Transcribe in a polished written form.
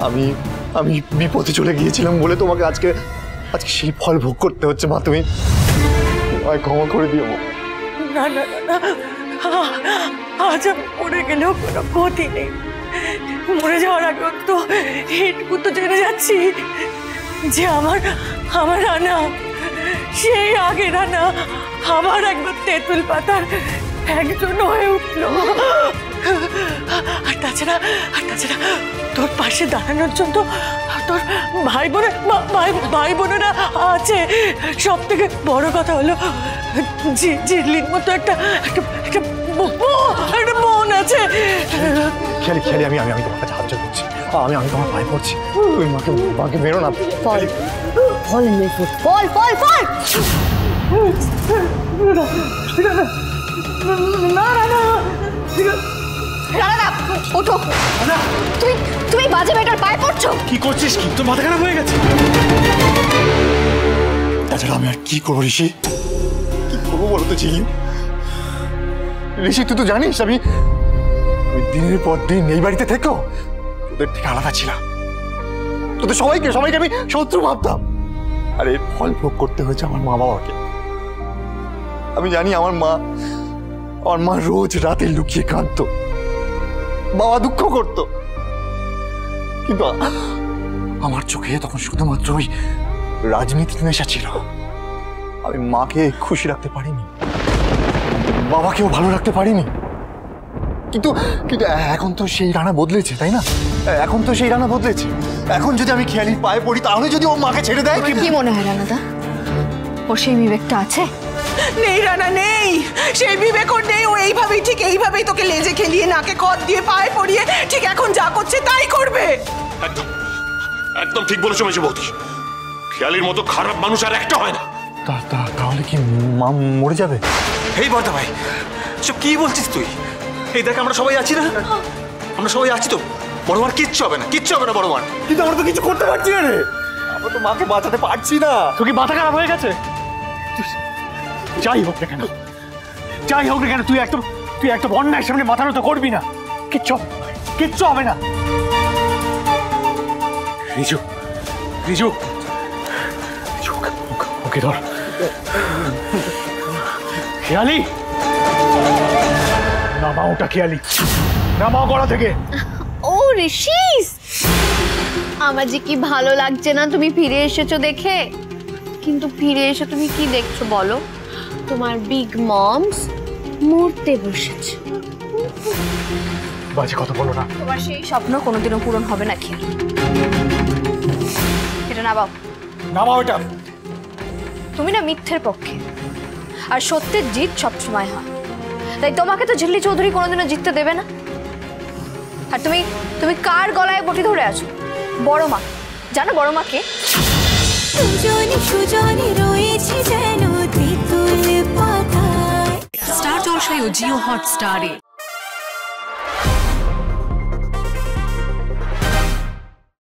আমি আমি বিপদে চলে গিয়েছিলাম বলে তোমাকে আজকে সেই ফল ভোগ করতে হচ্ছে। মা তুমি ক্ষমা করে দিও। না না না, আজ আমি মরে গেলেও কোনো ক্ষতি নেই। মরে যাওয়ার আগে তো এটুকু তো জেনে যাচ্ছি যে আমার রানা, সেই আগে রানা আবার একবার তেঁতুল পাতার একজন হয়ে উঠলো। আর তাছাড়া তোর পাশে দাঁড়ানোর জন্য তোর ভাই বোনেরা আছে। সব থেকে বড় কথা হলো জিরলির মতো একটা বোন আছে। খেয়ালি আমি তোমার কাছে হাত জোর করছি, আমি তোমার পায়ে পড়ছি, তুমি মাকে মেরো না। ফল ফল ফল ফল ওঠো। তুমি বাজে মেয়েটার পায়ে পড়ছো। কি করছিস? কি তোর মাথা খারাপ হয়ে গেছে? তাছাড়া আমি আর কি করবো ঋষি? কি করবো বলো তো ঝিলি? ঋষি তুই তো জানিস আমি দিনের পর দিন এই বাড়িতে থেকেও তোদের থেকে আলাদা ছিলাম। তোদের সবাইকে আমি শত্রু ভাবতাম। আর এর ফল ভোগ করতে হয়েছে আমার মা বাবাকে। আমি জানি আমার মা রোজ রাতে লুকিয়ে কাঁদতো, বাবা দুঃখ করত, কিন্তু আমার চোখে তখন শুধুমাত্র ওই রাজনীতির নেশা ছিল। আমি মাকে খুশি রাখতে পারিনি, বাবাকেও ভালো রাখতে পারিনি। কিন্তু এখন তো সেই রানা বদলেছে, তাই না? এখন তো সেই রানা বদলেছে। এখন যদি আমি খেয়ালির পায়ে পড়ি, তাহলে যদি ও মাকে ছেড়ে দেয়। কি মনে হয় রানাদা, ওর সেই বিবেকটা আছে? নেই রানা, নেই সেই বিবেক ওর নেই। ও এইভাবেই তোকে লেজে খেলিয়ে, নাকে খত দিয়ে, পায়ে পড়িয়ে ঠিক এখন যা করছে তাই করবে। একদম ঠিক বলেছো মেজো বৌদি। খেয়ালির মতো খারাপ মানুষ আর একটা হয় না। তাহলে কি মা মরে যাবে? এই বর্দা ভাই, সব কি বলছিস তুই? এই দেখ আমরা সবাই আছি না, আমরা সবাই আছি তো। বড় মার কিচ্ছু হবে না বড় মার। কিন্তু আমরা তো কিছু করতে পারছি না রে, আমরা তো মাকে বাঁচাতে পারছি না। তোর কি মাথা খারাপ হয়ে গেছে? যাই হোক না কেন, তুই একদম অন্যায়ের সামনে মাথা নত করবি না। কিচ্ছু হবে না। রিজু ওকে ধর। খেয়ালি নামাও, ওটা খেয়ালি নামাও গলা থেকে। ও ঋষি, আমার যে কি ভালো লাগছে না তুমি ফিরে এসেছো দেখে। কিন্তু ফিরে এসে তুমি কি দেখছো বলো? তোমার বিগ মমস মরতে বসেছে। বাজে কথা বলো না। তোমার সেই স্বপ্ন কোনোদিনও পূরণ হবে না খেয়াল। এটা নামাও এটা। তুমি না মিথ্যের পক্ষে, আর সত্যের জিত সবসময় হয়। তাই তোমাকে তো ঝিল্লি চৌধুরী কোনোদিনও জিততে দেবে না। আর তুমি কার গলায় বটি ধরে আছো? বড় মা। জানো বড় মাকে? স্টার জলসায় ও জিও হটস্টারে।